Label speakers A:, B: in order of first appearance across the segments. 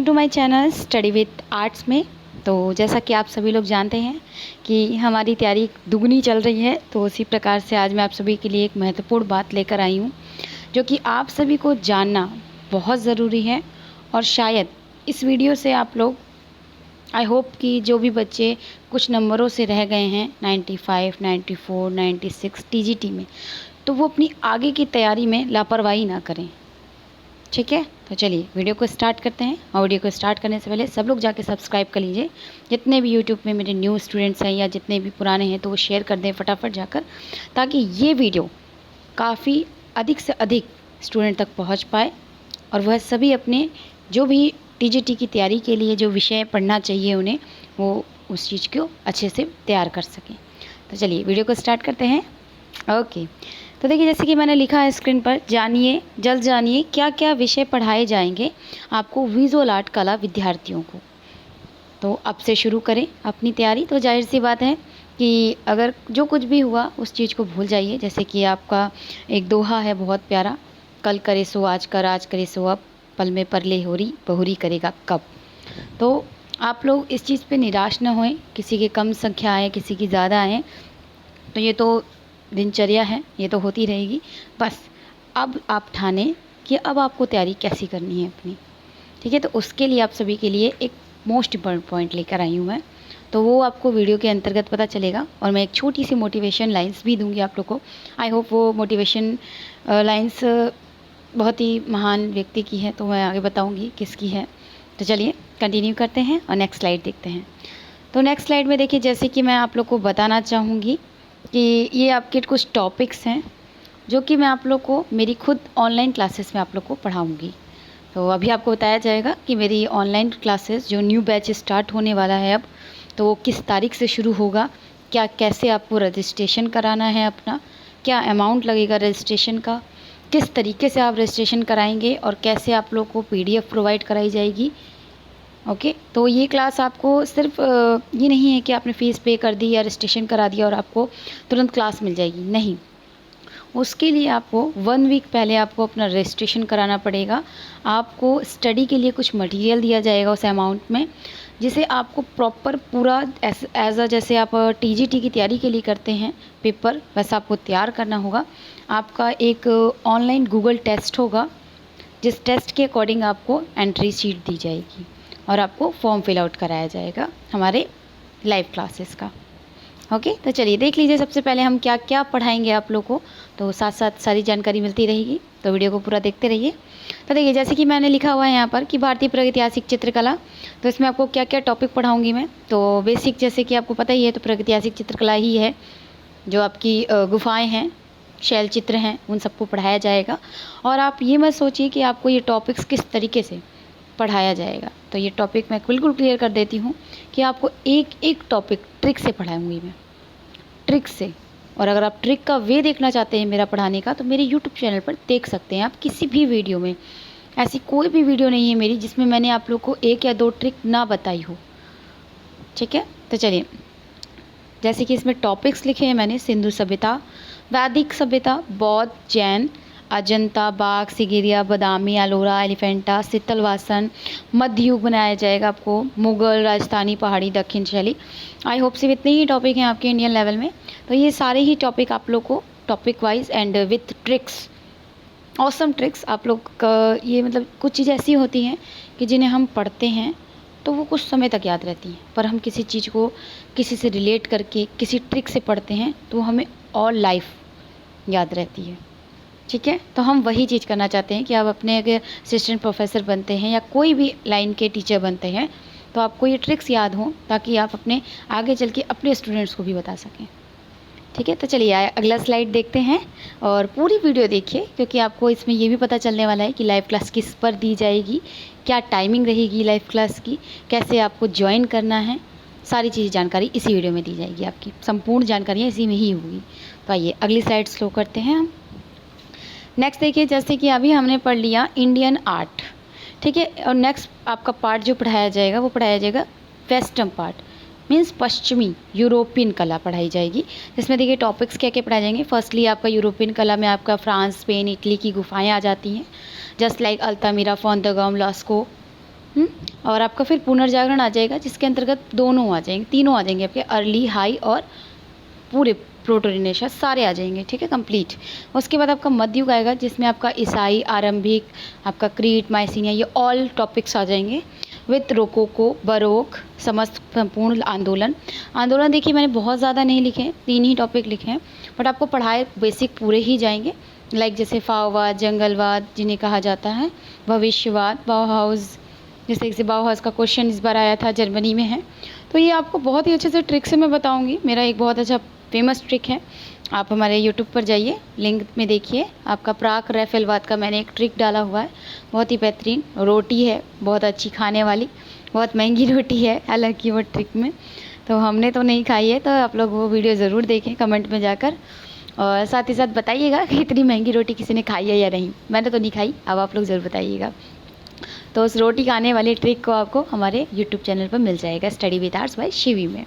A: Welcome to my channel study with arts में। तो जैसा कि आप सभी लोग जानते हैं कि हमारी तैयारी दुगनी चल रही है, तो उसी प्रकार से आज मैं आप सभी के लिए एक महत्वपूर्ण बात लेकर आई हूँ जो कि आप सभी को जानना बहुत ज़रूरी है। और शायद इस वीडियो से आप लोग, आई होप कि जो भी बच्चे कुछ नंबरों से रह गए हैं 95, 94, 96 टीजीटी में, तो वो अपनी आगे की तैयारी में लापरवाही ना करें। ठीक है, तो चलिए वीडियो को स्टार्ट करते हैं। और वीडियो को स्टार्ट करने से पहले सब लोग जाके सब्सक्राइब कर लीजिए। जितने भी यूट्यूब में मेरे न्यू स्टूडेंट्स हैं या जितने भी पुराने हैं, तो वो शेयर कर दें फटाफट जाकर, ताकि ये वीडियो काफ़ी अधिक से अधिक स्टूडेंट तक पहुंच पाए और वह सभी अपने जो भी टीजीटी की तैयारी के लिए जो विषय पढ़ना चाहिए उन्हें, वो उस चीज़ को अच्छे से तैयार कर सकें। तो चलिए वीडियो को स्टार्ट करते हैं। ओके, तो देखिए जैसे कि मैंने लिखा है स्क्रीन पर, जल्द जानिए क्या क्या विषय पढ़ाए जाएंगे आपको विजुअल आर्ट कला विद्यार्थियों को। तो अब से शुरू करें अपनी तैयारी। तो जाहिर सी बात है कि अगर जो कुछ भी हुआ उस चीज़ को भूल जाइए। जैसे कि आपका एक दोहा है बहुत प्यारा, कल करे सो आज कर, आज करे सो अब, पल में परले होरी बहुरी करेगा कब। तो आप लोग इस चीज़ पे निराश न होएं, किसी की कम संख्या आए किसी की ज़्यादा आए, तो ये तो दिनचर्या है, ये तो होती रहेगी। बस अब आप ठाने कि अब आपको तैयारी कैसी करनी है अपनी। ठीक है, तो उसके लिए आप सभी के लिए एक मोस्ट इम्पॉर्टेंट पॉइंट लेकर आई हूँ मैं, तो वो आपको वीडियो के अंतर्गत पता चलेगा। और मैं एक छोटी सी मोटिवेशन लाइंस भी दूंगी आप लोग को। आई होप वो मोटिवेशन लाइंस बहुत ही महान व्यक्ति की है, तो मैं आगे बताऊँगी किसकी है। तो चलिए कंटिन्यू करते हैं और नेक्स्ट स्लाइड देखते हैं। तो नेक्स्ट स्लाइड में देखिए, जैसे कि मैं आप लोग को बताना चाहूँगी कि ये आपके कुछ टॉपिक्स हैं जो कि मैं आप लोग को मेरी खुद ऑनलाइन क्लासेस में आप लोग को पढ़ाऊँगी। तो अभी आपको बताया जाएगा कि मेरी ऑनलाइन क्लासेस जो न्यू बैच स्टार्ट होने वाला है अब, तो वो किस तारीख से शुरू होगा, क्या कैसे आपको रजिस्ट्रेशन कराना है अपना, क्या अमाउंट लगेगा रजिस्ट्रेशन का, किस तरीके से आप रजिस्ट्रेशन कराएंगे और कैसे आप लोग को PDF प्रोवाइड कराई जाएगी। ओके, तो ये क्लास आपको सिर्फ ये नहीं है कि आपने फ़ीस पे कर दी या रजिस्ट्रेशन करा दिया और आपको तुरंत क्लास मिल जाएगी, नहीं। उसके लिए आपको 1 वीक पहले आपको अपना रजिस्ट्रेशन कराना पड़ेगा। आपको स्टडी के लिए कुछ मटेरियल दिया जाएगा उस अमाउंट में, जिसे आपको प्रॉपर पूरा एज अ जैसे आप टीजीटी की तैयारी के लिए करते हैं पेपर, वैसा आपको तैयार करना होगा। आपका एक ऑनलाइन गूगल टेस्ट होगा, जिस टेस्ट के अकॉर्डिंग आपको एंट्री शीट दी जाएगी और आपको फॉर्म फिल आउट कराया जाएगा हमारे लाइव क्लासेस का। ओके, तो चलिए देख लीजिए सबसे पहले हम क्या क्या पढ़ाएंगे आप लोग को, तो साथ साथ सारी जानकारी मिलती रहेगी, तो वीडियो को पूरा देखते रहिए। तो देखिए जैसे कि मैंने लिखा हुआ है यहाँ पर कि भारतीय प्रागैतिहासिक चित्रकला, तो इसमें आपको क्या क्या टॉपिक पढ़ाऊँगी मैं। तो बेसिक जैसे कि आपको पता ही है, तो प्रागैतिहासिक चित्रकला ही है जो आपकी गुफाएँ हैं, शैल चित्र हैं, उन सबको पढ़ाया जाएगा। और आप ये मत सोचिए कि आपको ये टॉपिक्स किस तरीके से पढ़ाया जाएगा, तो ये टॉपिक मैं बिल्कुल क्लियर कर देती हूँ कि आपको एक एक टॉपिक ट्रिक से पढ़ाऊँगी मैं, ट्रिक से। और अगर आप ट्रिक का वे देखना चाहते हैं मेरा पढ़ाने का, तो मेरे यूट्यूब चैनल पर देख सकते हैं आप। किसी भी वीडियो में, ऐसी कोई भी वीडियो नहीं है मेरी जिसमें मैंने आप लोग को 1 या 2 ट्रिक ना बताई हो। ठीक है, तो चलिए जैसे कि इसमें टॉपिक्स लिखे हैं मैंने, सिंधु सभ्यता, वैदिक सभ्यता, बौद्ध, जैन, अजंता, बाग, सिगिरिया, बदामी, अलोरा, एलिफेंटा, शीतलवासन, मध्य युग बनाया जाएगा आपको, मुगल, राजस्थानी, पहाड़ी, दक्षिण शैली। आई होप सिर्फ इतने ही टॉपिक हैं आपके इंडियन लेवल में। तो ये सारे ही टॉपिक आप लोग को topic wise and with tricks, awesome tricks आप लोग का, ये मतलब कुछ चीज़ें ऐसी होती हैं कि जिन्हें हम पढ़ते हैं तो वो कुछ समय तक याद रहती हैं, पर हम किसी चीज़ को किसी से रिलेट करके किसी ट्रिक से पढ़ते हैं तो हमें ऑल लाइफ याद रहती है। ठीक है, तो हम वही चीज़ करना चाहते हैं कि आप अपने अगर असिस्टेंट प्रोफेसर बनते हैं या कोई भी लाइन के टीचर बनते हैं, तो आपको ये ट्रिक्स याद हों, ताकि आप अपने आगे चल के अपने स्टूडेंट्स को भी बता सकें। ठीक है, तो चलिए अगला स्लाइड देखते हैं और पूरी वीडियो देखिए, क्योंकि आपको इसमें ये भी पता चलने वाला है कि लाइव क्लास किस पर दी जाएगी, क्या टाइमिंग रहेगी लाइव क्लास की, कैसे आपको ज्वाइन करना है, सारी चीज़ जानकारी इसी वीडियो में दी जाएगी। आपकी संपूर्ण जानकारियाँ इसी में ही होगी। तो आइए अगली स्लाइड स्लो करते हैं हम। नेक्स्ट देखिए, जैसे कि अभी हमने पढ़ लिया इंडियन आर्ट, ठीक है, और नेक्स्ट आपका पार्ट जो पढ़ाया जाएगा वो पढ़ाया जाएगा वेस्टर्न पार्ट, मीन्स पश्चिमी यूरोपियन कला पढ़ाई जाएगी। जिसमें देखिए टॉपिक्स क्या क्या पढ़ाए जाएंगे। फर्स्टली आपका यूरोपियन कला में आपका फ्रांस, स्पेन, इटली की गुफाएं आ जाती हैं, जस्ट लाइक अल्तामिरा, फोंटोगेम, लास्को, हुँ? और आपका फिर पुनर्जागरण आ जाएगा, जिसके अंतर्गत दोनों आ जाएंगे, तीनों आ जाएंगे आपके, अर्ली, हाई और पूरे प्रोटोडिनेशिया सारे आ जाएंगे, ठीक है, कंप्लीट। उसके बाद आपका मध्ययुग आएगा, जिसमें आपका ईसाई, आरंभिक, आपका क्रीट, माइसिनिया, ये ऑल टॉपिक्स आ जाएंगे विथ रोकोको, बरोक, समस्त संपूर्ण आंदोलन। आंदोलन देखिए मैंने बहुत ज़्यादा नहीं लिखे हैं, 3 ही टॉपिक लिखे हैं, बट आपको पढ़ाए बेसिक पूरे ही जाएंगे। लाइक जैसे फाववाद, जंगलवाद जिन्हें कहा जाता है, भविष्यवाद, बाउहाउस, जैसे कि बाउहाउस का क्वेश्चन इस बार आया था, जर्मनी में है। तो ये आपको बहुत ही अच्छे से ट्रिक से मैं बताऊंगी। मेरा एक बहुत अच्छा फेमस ट्रिक है, आप हमारे यूट्यूब पर जाइए, लिंक में देखिए, आपका प्राक रैफेलवाद का मैंने एक ट्रिक डाला हुआ है, बहुत ही बेहतरीन रोटी है, बहुत अच्छी खाने वाली, बहुत महंगी रोटी है हालांकि वो ट्रिक में, तो हमने तो नहीं खाई है, तो आप लोग वो वीडियो ज़रूर देखें कमेंट में जाकर, और साथ ही साथ बताइएगा कि इतनी महंगी रोटी किसी ने खाई है या नहीं। मैंने तो नहीं खाई, अब आप लोग ज़रूर बताइएगा। तो उस रोटी खाने वाली ट्रिक को आपको हमारे यूट्यूब चैनल पर मिल जाएगा, study with arts by Shivi में,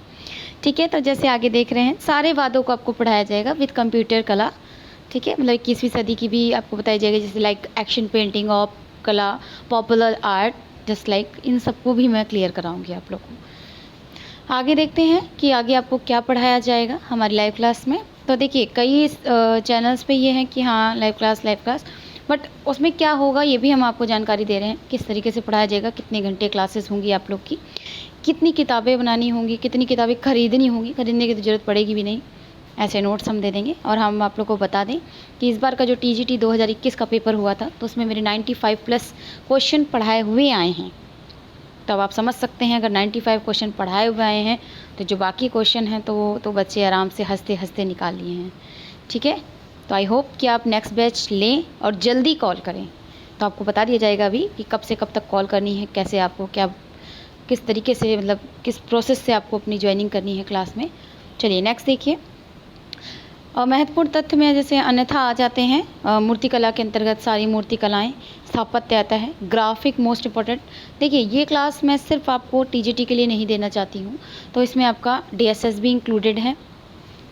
A: ठीक है। तो जैसे आगे देख रहे हैं, सारे वादों को आपको पढ़ाया जाएगा विद कंप्यूटर कला, ठीक है, मतलब 21वीं सदी की भी आपको बताई जाएगी, जैसे लाइक एक्शन पेंटिंग, ऑफ कला, popular art, just like in सबको भी मैं क्लियर कराऊंगी आप लोग को। आगे देखते हैं कि आगे आपको क्या पढ़ाया जाएगा हमारी लाइव क्लास में। तो देखिए कई चैनल्स पे ये है कि हाँ लाइव क्लास, बट उसमें क्या होगा ये भी हम आपको जानकारी दे रहे हैं, किस तरीके से पढ़ाया जाएगा, कितने घंटे क्लासेस होंगी आप लोग की, कितनी किताबें बनानी होंगी, कितनी किताबें खरीदनी होंगी, खरीदने की तो ज़रूरत पड़ेगी भी नहीं, ऐसे नोट्स हम दे देंगे। और हम आप लोग को बता दें कि इस बार का जो TGT 2021 का पेपर हुआ था, तो उसमें मेरे 95 प्लस क्वेश्चन पढ़ाए हुए आए हैं। तो अब आप समझ सकते हैं, अगर 95 क्वेश्चन पढ़ाए हुए आए हैं, तो जो बाकी क्वेश्चन हैं तो बच्चे आराम से हंसते हंसते निकाल लिए हैं, ठीक है। तो आई होप कि आप नेक्स्ट बैच लें और जल्दी कॉल करें, तो आपको बता दिया जाएगा अभी कि कब से कब तक कॉल करनी है, कैसे आपको क्या किस तरीके से, मतलब किस प्रोसेस से आपको अपनी ज्वाइनिंग करनी है क्लास में। चलिए नेक्स्ट देखिए। और महत्वपूर्ण तथ्य में जैसे अन्यथा आ जाते हैं, मूर्तिकला के अंतर्गत सारी मूर्ति कलाएँ, स्थापत्य आता है, ग्राफिक मोस्ट इम्पॉर्टेंट। देखिए ये क्लास मैं सिर्फ आपको TGT के लिए नहीं देना चाहती हूँ, तो इसमें आपका DSS भी इंक्लूडेड है,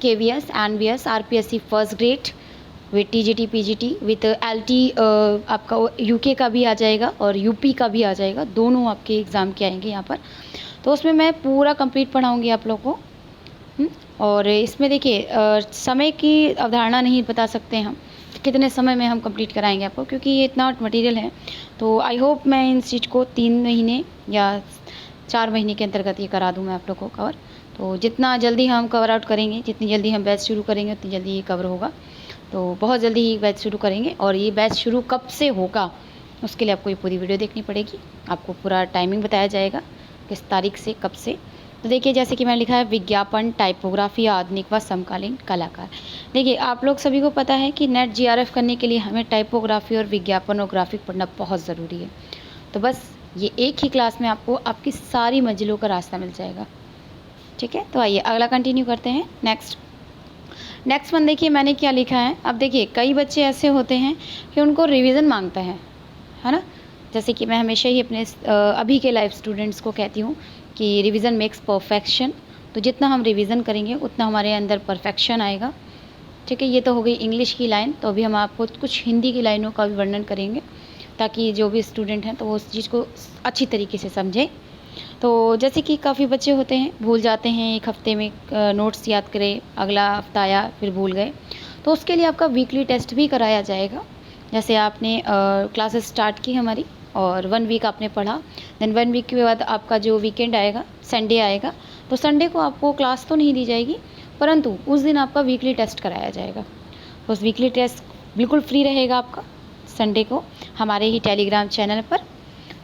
A: KVS, NVS, RPSC first grade with TGT PGT with LT, आपका UK का भी आ जाएगा और UP का भी आ जाएगा, दोनों आपके एग्ज़ाम के आएंगे यहाँ पर। तो उसमें मैं पूरा कंप्लीट पढ़ाऊँगी आप लोग को। और इसमें देखिए समय की अवधारणा नहीं बता सकते हम, कितने समय में हम कंप्लीट कराएंगे आपको, क्योंकि ये इतना मटेरियल है। तो आई होप मैं इन चीज़ को 3 महीने या 4 महीने के अंतर्गत ये करा दूँ मैं आप लोग को कवर। तो जितना जल्दी हम कवर आउट करेंगे, जितनी जल्दी हम बैच शुरू करेंगे, उतनी जल्दी ये कवर होगा। तो बहुत जल्दी ही बैच शुरू करेंगे, और ये बैच शुरू कब से होगा उसके लिए आपको ये पूरी वीडियो देखनी पड़ेगी, आपको पूरा टाइमिंग बताया जाएगा किस तारीख से कब से। तो देखिए जैसे कि मैंने लिखा है, विज्ञापन, टाइपोग्राफी, आधुनिक व समकालीन कलाकार। देखिए आप लोग सभी को पता है कि नेट GRF करने के लिए हमें टाइपोग्राफी और विज्ञापन और ग्राफिक पढ़ना बहुत ज़रूरी है। तो बस ये एक ही क्लास में आपको आपकी सारी मंजिलों का रास्ता मिल जाएगा, ठीक है। तो आइए अगला कंटिन्यू करते हैं। नेक्स्ट वन देखिए मैंने क्या लिखा है। अब देखिए कई बच्चे ऐसे होते हैं कि उनको रिवीजन मांगता है ना, जैसे कि मैं हमेशा ही अपने अभी के लाइफ स्टूडेंट्स को कहती हूँ कि रिवीजन मेक्स परफेक्शन। तो जितना हम रिवीजन करेंगे उतना हमारे अंदर परफेक्शन आएगा, ठीक है। ये तो हो गई इंग्लिश की लाइन। तो अभी हम आपको कुछ हिंदी की लाइनों का भी वर्णन करेंगे, ताकि जो भी स्टूडेंट हैं तो वो उस चीज़ को अच्छी तरीके से समझें। तो जैसे कि काफ़ी बच्चे होते हैं भूल जाते हैं, एक हफ्ते में नोट्स याद करें, अगला हफ्ता आया फिर भूल गए। तो उसके लिए आपका वीकली टेस्ट भी कराया जाएगा। जैसे आपने क्लासेस स्टार्ट की हमारी और 1 वीक आपने पढ़ा, देन 1 वीक के बाद आपका जो वीकेंड आएगा, संडे आएगा, तो संडे को आपको क्लास तो नहीं दी जाएगी, परंतु उस दिन आपका वीकली टेस्ट कराया जाएगा। तो उस वीकली टेस्ट बिल्कुल फ्री रहेगा आपका संडे को हमारे ही टेलीग्राम चैनल पर।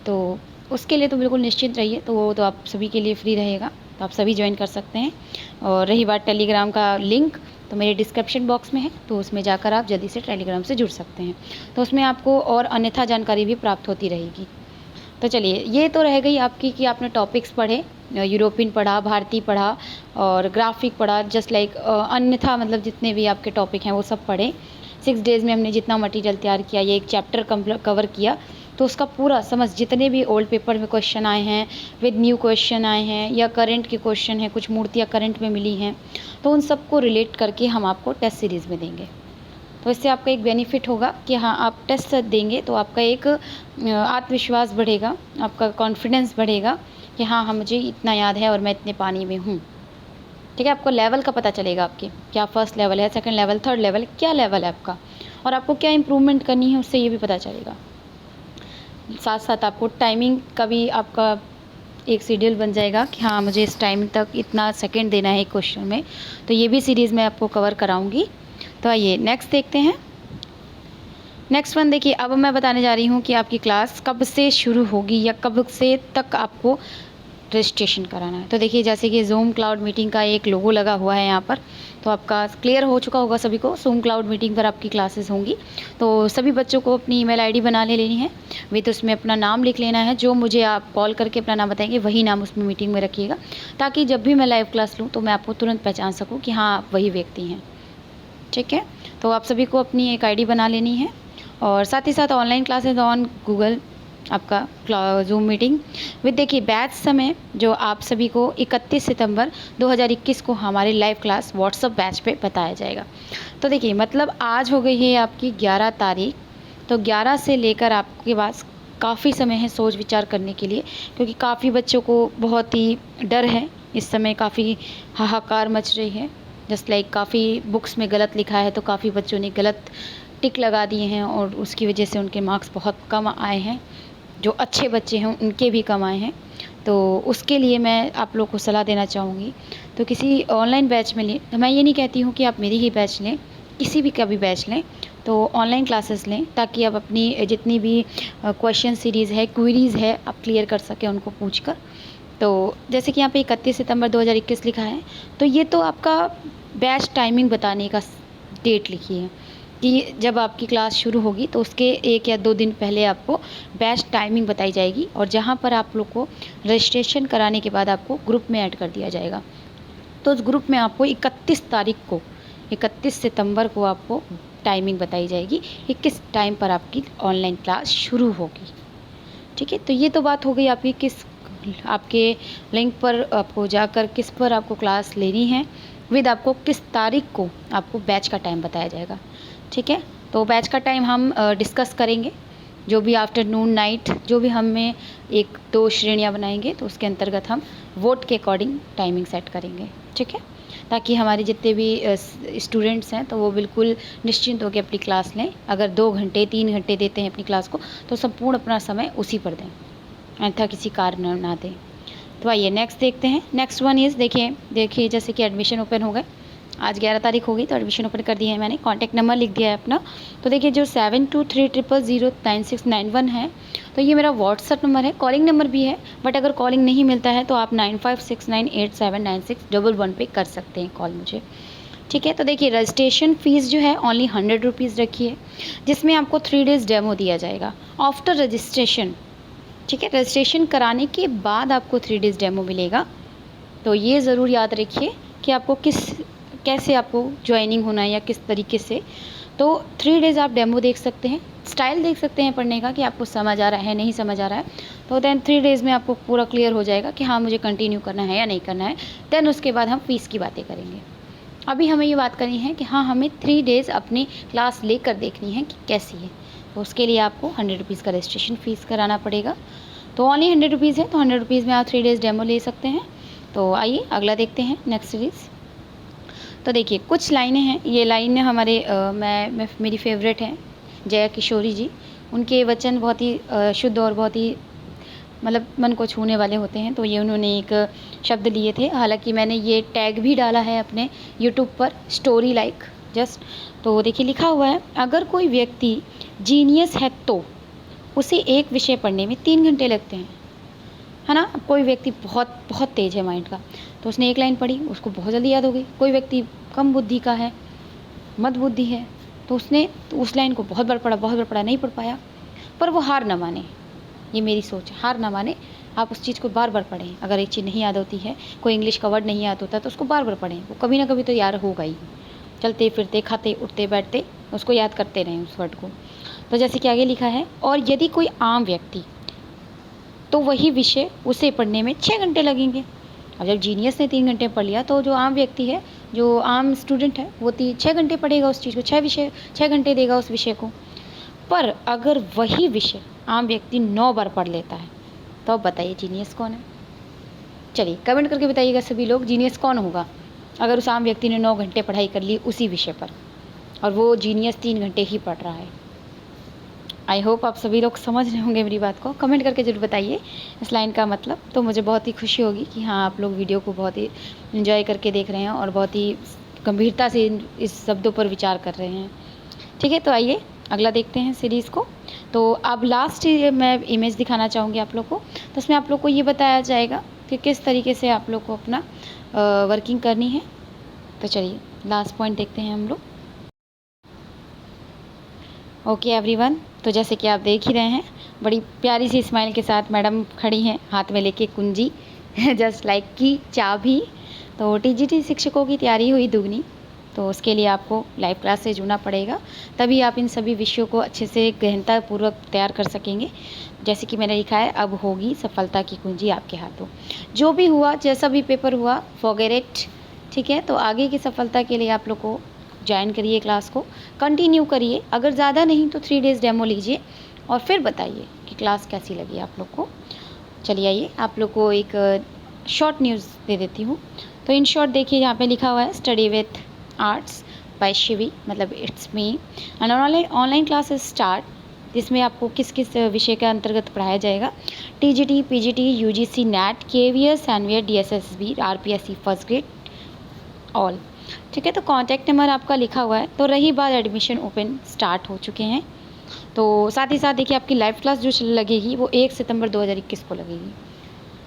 A: तो उसके लिए तो बिल्कुल निश्चिंत रहिए, तो वो तो आप सभी के लिए फ्री रहेगा, तो आप सभी ज्वाइन कर सकते हैं। और रही बात टेलीग्राम का लिंक, तो मेरे डिस्क्रिप्शन बॉक्स में है, तो उसमें जाकर आप जल्दी से टेलीग्राम से जुड़ सकते हैं। तो उसमें आपको और अन्यथा जानकारी भी प्राप्त होती रहेगी। तो चलिए ये तो रह गई आपकी कि आपने टॉपिक्स पढ़े, यूरोपियन पढ़ा, भारतीय पढ़ा और ग्राफिक पढ़ा, जस्ट लाइक अन्यथा मतलब जितने भी आपके टॉपिक हैं वो सब पढ़े। 6 डेज़ में हमने जितना मटेरियल तैयार किया, ये एक चैप्टर कवर किया, तो उसका पूरा समझ, जितने भी ओल्ड पेपर में क्वेश्चन आए हैं, विद न्यू क्वेश्चन आए हैं या करंट के क्वेश्चन हैं, कुछ मूर्तियाँ करंट में मिली हैं, तो उन सबको रिलेट करके हम आपको टेस्ट सीरीज़ में देंगे। तो इससे आपका एक बेनिफिट होगा कि हाँ, आप टेस्ट देंगे तो आपका एक आत्मविश्वास बढ़ेगा, आपका कॉन्फिडेंस बढ़ेगा कि हाँ, हाँ, मुझे इतना याद है और मैं इतने पानी में हूँ। ठीक है, आपको लेवल का पता चलेगा आपके, क्या फर्स्ट लेवल है, सेकंड लेवल, थर्ड लेवल, क्या लेवल है आपका, और आपको क्या इम्प्रूवमेंट करनी है उससे ये भी पता चलेगा। साथ साथ आपको टाइमिंग का भी आपका एक शेड्यूल बन जाएगा कि हाँ, मुझे इस टाइम तक इतना सेकंड देना है एक क्वेश्चन में। तो ये भी सीरीज़ मैं आपको कवर कराऊंगी। तो आइए नेक्स्ट देखते हैं। नेक्स्ट वन देखिए, अब मैं बताने जा रही हूँ कि आपकी क्लास कब से शुरू होगी या कब से तक आपको रजिस्ट्रेशन कराना है। तो देखिए, जैसे कि जूम क्लाउड मीटिंग का एक लोगो लगा हुआ है यहाँ पर, तो आपका क्लियर हो चुका होगा सभी को। जूम क्लाउड मीटिंग पर आपकी क्लासेस होंगी, तो सभी बच्चों को अपनी ईमेल आईडी बना लेनी है विद उसमें अपना नाम लिख लेना है। जो मुझे आप कॉल करके अपना नाम बताएंगे वही नाम उसमें मीटिंग में रखिएगा, ताकि जब भी मैं लाइव क्लास लूँ तो मैं आपको तुरंत पहचान सकूँ कि हाँ, आप वही व्यक्ति हैं। ठीक है, तो आप सभी को अपनी एक आई बना लेनी है, और साथ ही साथ ऑनलाइन क्लासेज ऑन गूगल आपका जूम मीटिंग विद देखिए बैच समय जो आप सभी को 31 सितंबर 2021 को हमारे लाइव क्लास व्हाट्सएप बैच पे बताया जाएगा। तो देखिए, मतलब आज हो गई है आपकी 11 तारीख, तो 11 से लेकर आपके पास काफ़ी समय है सोच विचार करने के लिए, क्योंकि काफ़ी बच्चों को बहुत ही डर है इस समय, काफ़ी हाहाकार मच रही है। जस्ट लाइक काफ़ी बुक्स में गलत लिखा है, तो काफ़ी बच्चों ने गलत टिक लगा दिए हैं और उसकी वजह से उनके मार्क्स बहुत कम आए हैं। जो अच्छे बच्चे हैं उनके भी कम आए हैं। तो उसके लिए मैं आप लोग को सलाह देना चाहूँगी, तो किसी ऑनलाइन बैच में लें। तो मैं ये नहीं कहती हूँ कि आप मेरी ही बैच लें, किसी भी का भी बैच लें, तो ऑनलाइन क्लासेस लें, ताकि आप अपनी जितनी भी क्वेश्चन सीरीज़ है, क्वेरीज़ है, आप क्लियर कर सकें उनको पूछ कर। तो जैसे कि यहाँ पे 31 सितंबर 2021 लिखा है, तो ये तो आपका बैच टाइमिंग बताने का डेट लिखी है कि जब आपकी क्लास शुरू होगी तो उसके 1 या 2 दिन पहले आपको बैच टाइमिंग बताई जाएगी, और जहाँ पर आप लोग को रजिस्ट्रेशन कराने के बाद आपको ग्रुप में ऐड कर दिया जाएगा। तो उस ग्रुप में आपको 31 सितंबर को आपको टाइमिंग बताई जाएगी कि किस टाइम पर आपकी ऑनलाइन क्लास शुरू होगी। ठीक है, तो ये तो बात हो गई आपकी किस आपके लिंक पर आपको जाकर किस पर आपको क्लास लेनी है, विद आपको किस तारीख को आपको बैच का टाइम बताया जाएगा। ठीक है, तो बैच का टाइम हम डिस्कस करेंगे, जो भी आफ्टरनून नाइट जो भी हमें 1-2 श्रेणियाँ बनाएंगे, तो उसके अंतर्गत हम वोट के अकॉर्डिंग टाइमिंग सेट करेंगे। ठीक है, ताकि हमारे जितने भी स्टूडेंट्स हैं तो वो बिल्कुल निश्चिंत होकर अपनी क्लास लें। अगर 2 घंटे 3 घंटे देते हैं अपनी क्लास को, तो संपूर्ण अपना समय उसी पर दें, अन्यथा किसी कारण ना दें। तो आइए नेक्स्ट देखते हैं। नेक्स्ट वन इज़ देखिए जैसे कि एडमिशन ओपन हो गए, आज 11 तारीख हो गई, तो एडमिशन ओपन कर दिया है मैंने, कॉन्टैक्ट नंबर लिख दिया है अपना। तो देखिए, जो 7230009691 है, तो ये मेरा व्हाट्सअप नंबर है, कॉलिंग नंबर भी है, बट अगर कॉलिंग नहीं मिलता है तो आप 9569879611 पे कर सकते हैं कॉल मुझे। ठीक है, तो देखिए रजिस्ट्रेशन फ़ीस जो है ओनली 100 रुपीज़ रखी है, जिसमें आपको 3 डेज़ डेमो दिया जाएगा आफ्टर रजिस्ट्रेशन। ठीक है, रजिस्ट्रेशन कराने के बाद आपको 3 डेज़ डेमो मिलेगा। तो ये ज़रूर याद रखिए कि आपको कैसे आपको ज्वाइनिंग होना है या किस तरीके से। तो 3 डेज़ आप डेमो देख सकते हैं, स्टाइल देख सकते हैं पढ़ने का कि आपको समझ आ रहा है नहीं समझ आ रहा है, तो देन 3 डेज़ में आपको पूरा क्लियर हो जाएगा कि हाँ, मुझे कंटिन्यू करना है या नहीं करना है। देन उसके बाद हम फ़ीस की बातें करेंगे। अभी हमें ये बात करनी है कि हाँ, हमें 3 डेज़ अपनी क्लास लेकर देखनी है कि कैसी है। तो उसके लिए आपको 100 रुपीज़ का रजिस्ट्रेशन फ़ीस कराना पड़ेगा। तो ओनली 100 रुपीज़ है, तो 100 रुपीज़ में आप 3 डेज़ डेमो ले सकते हैं। तो आइए अगला देखते हैं, नेक्स्ट सीरीज़। तो देखिए, कुछ लाइनें हैं, ये लाइनें हमारे मेरी फेवरेट हैं, जया किशोरी जी। उनके वचन बहुत ही शुद्ध और बहुत ही मतलब मन को छूने वाले होते हैं। तो ये उन्होंने एक शब्द लिए थे, हालांकि मैंने ये टैग भी डाला है अपने यूट्यूब पर, स्टोरी लाइक जस्ट। तो देखिए लिखा हुआ है, अगर कोई व्यक्ति जीनियस है तो उसे एक विषय पढ़ने में 3 घंटे लगते हैं, है ना। कोई व्यक्ति बहुत तेज़ है माइंड का, तो उसने एक लाइन पढ़ी, उसको बहुत जल्दी याद हो गई। कोई व्यक्ति कम बुद्धि का है, मद बुद्धि है, तो उसने उस लाइन को बहुत बार पढ़ा, नहीं पढ़ पाया, पर वो हार ना माने। ये मेरी सोच है, हार ना माने, आप उस चीज़ को बार बार पढ़ें। अगर एक चीज़ नहीं याद होती है, कोई इंग्लिश का वर्ड नहीं याद होता, तो उसको बार बार पढ़ें, वो कभी ना कभी तो याद होगा ही। चलते फिरते, खाते उठते बैठते उसको याद करते रहें उस वर्ड को। तो जैसे कि आगे लिखा है, और यदि कोई आम व्यक्ति, तो वही विषय उसे पढ़ने में 6 घंटे लगेंगे। अब जब जीनियस ने 3 घंटे पढ़ लिया, तो जो आम व्यक्ति है जो आम स्टूडेंट है वो 6 घंटे पढ़ेगा उस चीज़ को, 6 घंटे देगा उस विषय को। पर अगर वही विषय आम व्यक्ति 9 बार पढ़ लेता है, तो अब बताइए जीनियस कौन है? चलिए कमेंट करके बताइएगा सभी लोग, जीनियस कौन होगा अगर उस आम व्यक्ति ने 9 घंटे पढ़ाई कर ली उसी विषय पर, और वो जीनियस 3 घंटे ही पढ़ रहा है। आई होप आप सभी लोग समझ रहे होंगे मेरी बात को। कमेंट करके ज़रूर बताइए इस लाइन का मतलब, तो मुझे बहुत ही खुशी होगी कि हाँ आप लोग वीडियो को बहुत ही इन्जॉय करके देख रहे हैं और बहुत ही गंभीरता से इस शब्दों पर विचार कर रहे हैं। ठीक है, तो आइए अगला देखते हैं सीरीज़ को। तो अब लास्ट मैं इमेज दिखाना चाहूँगी आप लोग को, तो उसमें आप लोग को ये बताया जाएगा कि किस तरीके से आप लोग को अपना वर्किंग करनी है। तो चलिए लास्ट पॉइंट देखते हैं हम लोग। ओके एवरीवन, तो जैसे कि आप देख ही रहे हैं, बड़ी प्यारी सी स्माइल के साथ मैडम खड़ी हैं हाथ में लेके कुंजी जस्ट लाइक की चाबी। तो टीजीटी शिक्षकों की तैयारी हुई दुगनी, तो उसके लिए आपको लाइव क्लास से जुड़ना पड़ेगा, तभी आप इन सभी विषयों को अच्छे से गहनतापूर्वक तैयार कर सकेंगे। जैसे कि मैंने लिखा है, अब होगी सफलता की कुंजी आपके हाथों। जो भी हुआ, जैसा भी पेपर हुआ, फॉरगेट इट। ठीक है, तो आगे की सफलता के लिए आप लोग को ज्वाइन करिए, क्लास को कंटिन्यू करिए। अगर ज़्यादा नहीं तो 3 डेज़ डेमो लीजिए और फिर बताइए कि क्लास कैसी लगी आप लोग को। चलिए आइए आप लोग को एक शॉर्ट न्यूज़ दे देती हूँ। तो इन शॉर्ट देखिए, यहाँ पे लिखा हुआ है study with arts by Shivi, मतलब it's me and online classes start, जिसमें आपको किस किस विषय के अंतर्गत पढ़ाया जाएगा। TGT, PGT, UGC, NET, KVS, NVR, DSSB, RPSC first grade all. ठीक है, तो कॉन्टैक्ट नंबर आपका लिखा हुआ है। तो रही बात, एडमिशन ओपन स्टार्ट हो चुके हैं। तो साथ ही साथ देखिए, आपकी लाइव क्लास जो लगेगी वो 1 सितंबर 2021 को लगेगी।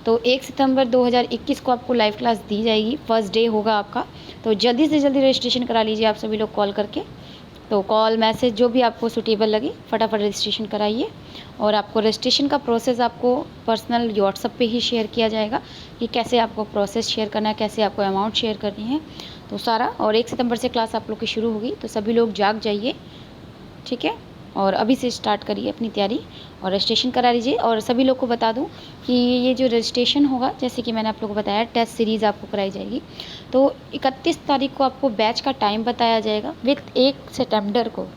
A: तो 1 सितंबर 2021 को आपको लाइव क्लास दी जाएगी, फर्स्ट डे होगा आपका। तो जल्दी से जल्दी रजिस्ट्रेशन करा लीजिए आप सभी लोग कॉल करके। तो कॉल, मैसेज जो भी आपको सूटेबल लगे, फटाफट रजिस्ट्रेशन कराइए। और आपको रजिस्ट्रेशन का प्रोसेस आपको पर्सनल व्हाट्सएप पे ही शेयर किया जाएगा कि कैसे आपको प्रोसेस शेयर करना है, कैसे आपको अमाउंट शेयर करनी है, तो सारा। और 1 सितंबर से क्लास आप लोग की शुरू होगी, तो सभी लोग जाग जाइए। ठीक है, और अभी से स्टार्ट करिए अपनी तैयारी और रजिस्ट्रेशन करा लीजिए। और सभी लोग को बता दूं कि ये जो रजिस्ट्रेशन होगा, जैसे कि मैंने आप लोगों को बताया, टेस्ट सीरीज़ आपको कराई जाएगी। तो 31 तारीख को आपको बैच का टाइम बताया जाएगा विथ 1 सितंबर को।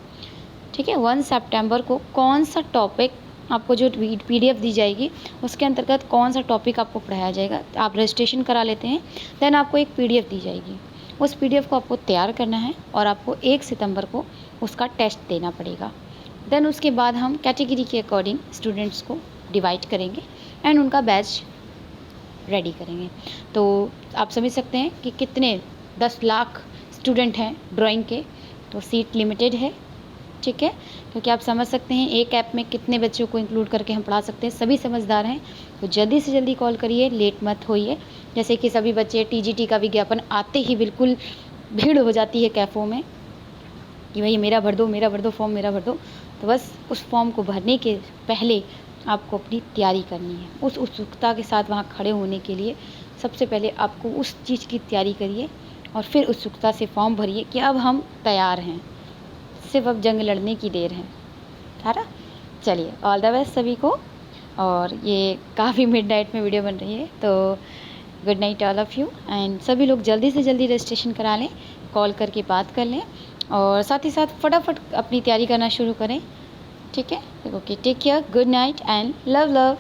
A: ठीक है, 1 सितंबर को कौन सा टॉपिक आपको, जो PDF दी जाएगी उसके अंतर्गत कौन सा टॉपिक आपको पढ़ाया जाएगा, आप रजिस्ट्रेशन करा लेते हैं, देन आपको एक PDF दी जाएगी। उस PDF को आपको तैयार करना है और आपको 1 सितंबर को उसका टेस्ट देना पड़ेगा। देन उसके बाद हम कैटेगरी के अकॉर्डिंग स्टूडेंट्स को डिवाइड करेंगे एंड उनका बैच रेडी करेंगे। तो आप समझ सकते हैं कि कितने 10 लाख स्टूडेंट हैं ड्राइंग के, तो सीट लिमिटेड है। ठीक है, क्योंकि आप समझ सकते हैं एक ऐप में कितने बच्चों को इंक्लूड करके हम पढ़ा सकते हैं। सभी समझदार हैं, तो जल्दी से जल्दी कॉल करिए, लेट मत होइए। जैसे कि सभी बच्चे टीजीटी का विज्ञापन आते ही बिल्कुल भीड़ हो जाती है कैफ़ों में कि भाई मेरा भर दो, मेरा भर दो, फॉर्म मेरा भर दो। तो बस उस फॉर्म को भरने के पहले आपको अपनी तैयारी करनी है। उस उत्सुकता के साथ वहाँ खड़े होने के लिए सबसे पहले आपको उस चीज़ की तैयारी करिए और फिर उत्सुकता से फॉर्म भरिए कि अब हम तैयार हैं, सिर्फ अब जंग लड़ने की देर है। सारा चलिए, ऑल द बेस्ट सभी को। और ये काफ़ी मिडनाइट में वीडियो बन रही है, तो good night all of you. And सभी लोग जल्दी से जल्दी रजिस्ट्रेशन करा लें, कॉल करके बात कर लें और साथ ही साथ फटाफट अपनी तैयारी करना शुरू करें। ठीक है, okay, take care, good night and love love.